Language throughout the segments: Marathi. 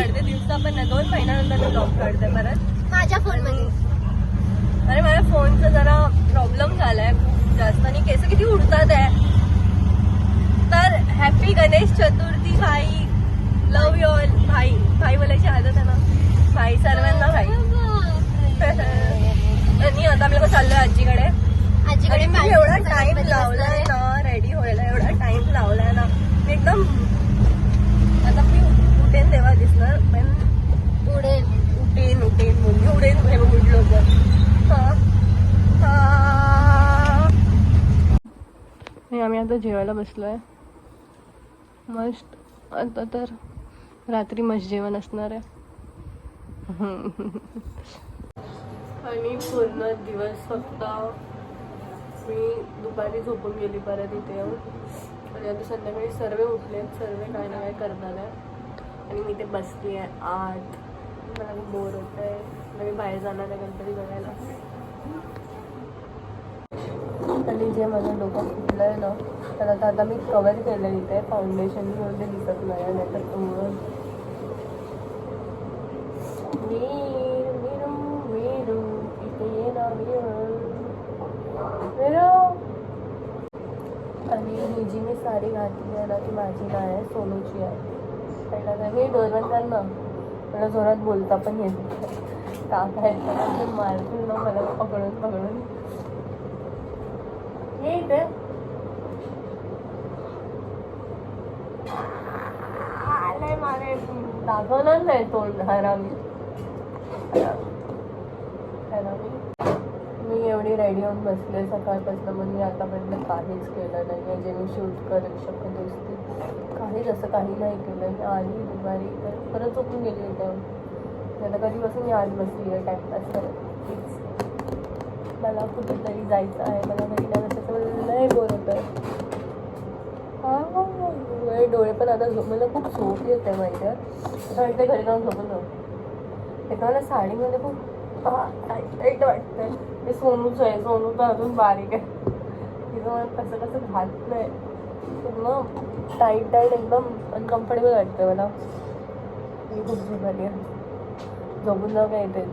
काढते, दिवसा पण नाही, 2 महिन्यानंतर मी ब्लॉग काढते परत माझ्या फोन मध्ये. अरे माझ्या फोनचा जरा प्रॉब्लेम झालाय खूप जास्त आणि केस किती उडतात आहे. तर हॅपी गणेश चतुर्थी भाई, लव यू ऑल. भाई भाई बोलायची आदत आहे ना, भाई सर्वांना भाई. आणि आता आम्ही लोक चाललोय आजीकडे. आजीकडे मी एवढा टाइम लावलाय ना रेडी व्हायला, एवढा टाइम लावलाय ना मी एकदम. आता मी उठेन तेव्हा दिसणार, पण उठेन मुलगी उडेन हे उठलो तर. आम्ही आता जेवायला बसलोय मस्त. आता तर रात्री मस्त जेवण असणार आहे. आणि पूर्ण दिवस फक्त मी दुपारी झोपून गेली परत इथे येऊन. आणि आता संध्याकाळी सर्व उठलेत, सर्व काय ना काय करणार आहे आणि मी ते बसली आहे आत. मला खूप बोर होत आहे. मी बाहेर जाणार आहे गणपती बघायला. आणि जे माझं डोकं फुटलं आहे ना, तर आता मी कवर केलं इथे फाउंडेशन म्हणून ते दिसत नाही, नाहीतर तुम्हाला आणि ही जी मी साडी घातली आहे ना ती माझी नाही आहे, सोनूची आहे. पहिला तर हे डोरबंद कर ना, मला जोरात बोलता पण येत काका आहेत मारतील ना मला पकडून. हे इथे आलंय मारे, दाखवणार नाही तोंड. हरामी. मी एवढी रेडी होऊन बसले सकाळपासून, पण मी आतापर्यंत काहीच केलं नाही जे मी शूट करू शकत असते. काहीच असं काही नाही केलं. मी आली दुपारी तर परत झोपून गेली होते. आता कधीपासून मी आज बसली आहे टाइमपास करत. मला कुठेतरी जायचं आहे, मला घरी नाही बसायचं, मला लय बोर होत आहे. माझे डोळे पण आता मला खूप झोप येत आहे माहिती आहे. असं वाटतं घरी जाऊन झोपून जाऊ. एका मला साडीमध्ये खूप टाईट वाटतंय. ते सोनूच आहे, सोनू तर अजून बारीक आहे. तिचं मला कसं घातलं आहे पूर्ण टाईट एकदम अनकम्फर्टेबल वाटतं मला. मी खूप झोप आली आहे, झोपून जाऊ काय इथेच.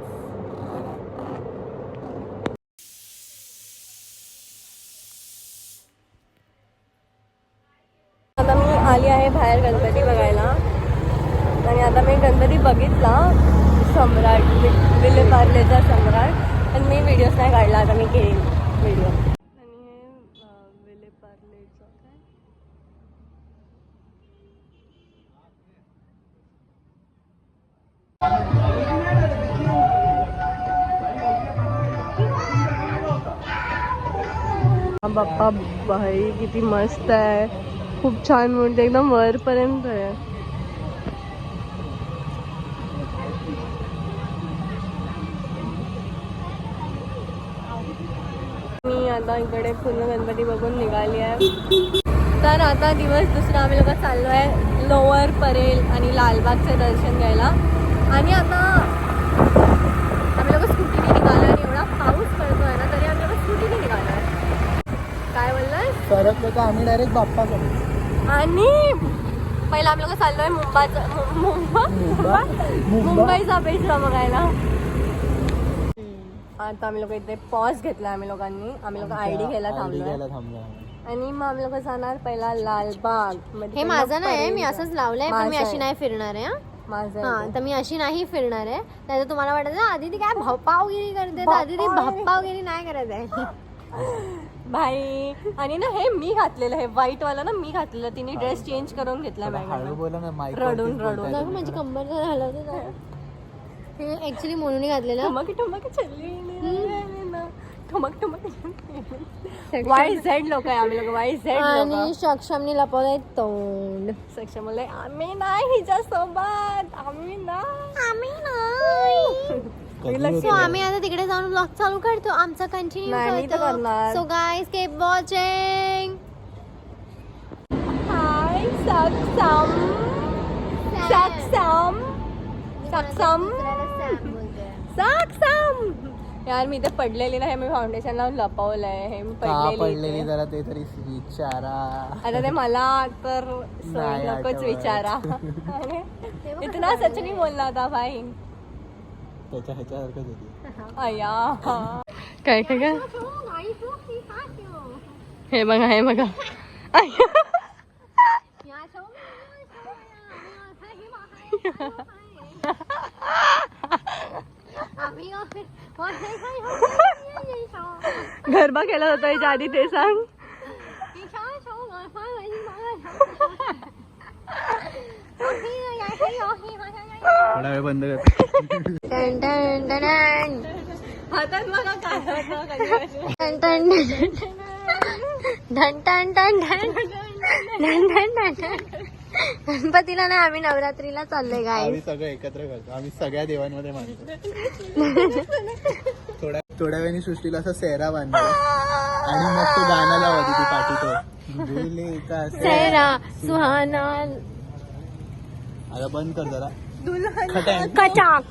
आता मी आली आहे बाहेर गणपती बघायला आणि आता मी गणपती बघितला, सम्राट विले पार्लेचा सम्राट. पण मी व्हिडिओज नाही काढला, आता मी घेईन व्हिडिओ. आणि हे विले पार्लेचं काय बाप्पा भाई किती मस्त आहे, खूप छान मूर्ती, एकदम वरपर्यंत आहे. मी आता इकडे पूर्ण गणपती बघून निघाली आहे. तर आता दिवस दुसरा आम्ही लोक चाललो आहे लोअर परेल आणि लालबागचे दर्शन घ्यायला. आणि आता आम्ही लोक स्कूटीने निघालो आणि एवढा पाऊस पडतोय ना तरी आम्ही लोक स्कूटीने निघालो आहे. काय बोललाय परत तर आम्ही डायरेक्ट बाप्पाकडे. आणि पहिला आम्ही लोक चाललोय मुंबईचा पेशवा बघायला. आता आम्ही लोक इथे पॉज घेतला आम्ही लोकांनी आयडी घ्यायला थांबलोय. आणि मग आम्ही लोक जाणार पहिला लालबाग. हे माझं नाही, मी असंच लावलंय, पण मी अशी नाही फिरणार आहे. माझं हा, तर मी अशी नाही फिरणार आहे. त्याचं तुम्हाला वाटत आधी ती काय भपावगिरी करते, तर आधी ती भप्पावगिरी नाही करत आहे भाई. आणि ना हे मी घातलेलं, हे व्हाईट वाला ना मी घातलेलं. तिने ड्रेस चेंज करून घेतला रडून माझी कंबर झालं. हे ऍक्च्युली मोनूने घातलेलं. YZ लोक आहे आम्ही लोक, YZ. आणि सक्षमने लपवलंय तोंड. सक्षम बोलले आम्ही नाही हिच्यासोबत, आम्ही नाही. सो आम्ही आता तिकडे जाऊन व्लॉग चालू करतो, आमचा कंटिन्यू करतो. So guys keep watching. Hi Saksham. यार मी ते पडलेली नाही, मी फाउंडेशन लावून लपवलंय. हे मी का पडलेली पडलेली जरा ते तरी विचारा. आता ते मला तर नाही नकोच आठवत. विचारा. आणि इतना सच नाही बोलला होता भाई. त्याच्या ह्याच्यासारखंच होती. अय्या काय काय काय हे बघा हे बघा. गरबा केला होता याच्या आधी ते सांग. थोडा वेळ बंद कर. हातात बघा काय होतं कधी. गणपतीला नाही, आम्ही नवरात्रीला चाललोय गाय. आम्ही सगळं एकत्र करतो. आम्ही सगळ्या देवांमध्ये मानतो. थोड्या वेळाने सृष्टीला असा सेहरा बांधला आणि मग तो गाणं लावा ती पाठी तो झुले का सेहरा सुहाना आता बंद कर जरा. खटांग. कचाक.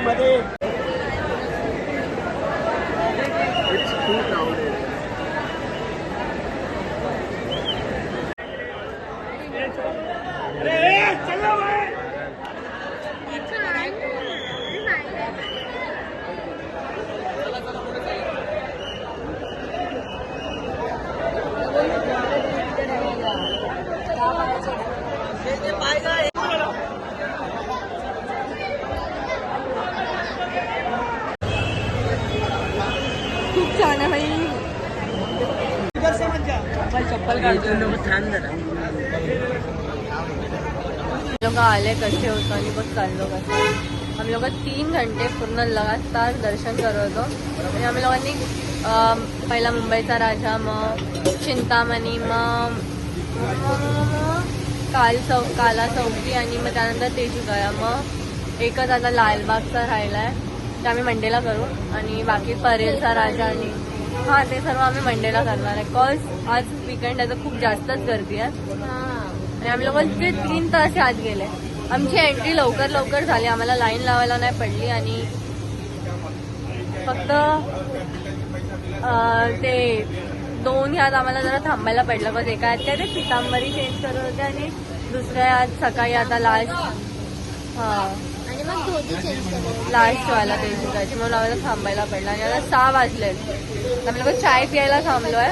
मध्ये खूप छान आहे भाई. चप्पल काढतो लोक आले कसे होतं आणि बस चाललो कसं. आम्ही लोक 3 घंटे पूर्ण लगातार दर्शन करत होतो. आणि आम्ही लोकांनी पहिला मुंबईचा राजा, मग चिंतामणी, मग काला चौकी आणि मग त्यानंतर तेजूगया. मग एकच आता लालबागचा राहिला आहे, ते आम्ही मंडेला करू. आणि बाकी परेलचा राजा आणि हां ते सर्व आम्ही मंडेला करणार आहे. कॉज आज वीकेंड आहे तर खूप जास्तच गर्दी आहे. आणि आम्ही लोक तिथे 3 तास आत गेले. आमची एंट्री लवकर झाली, आम्हाला लाईन लावायला नाही पडली. आणि फक्त ते 2 ह्यात आम्हाला जरा थांबायला पडलं. बस एका ह्यात काय ते पितांबरी चेंज करत होते आणि दुसऱ्या ह्यात सकाळी आता लास्ट आणि मग धोती चेंज केलं. लास्ट व्हायला ते शिकायची म्हणून आम्हाला थांबायला पडलं. आणि आता 6 वाजलेत. आम्ही लोक चाय प्यायला थांबलोय.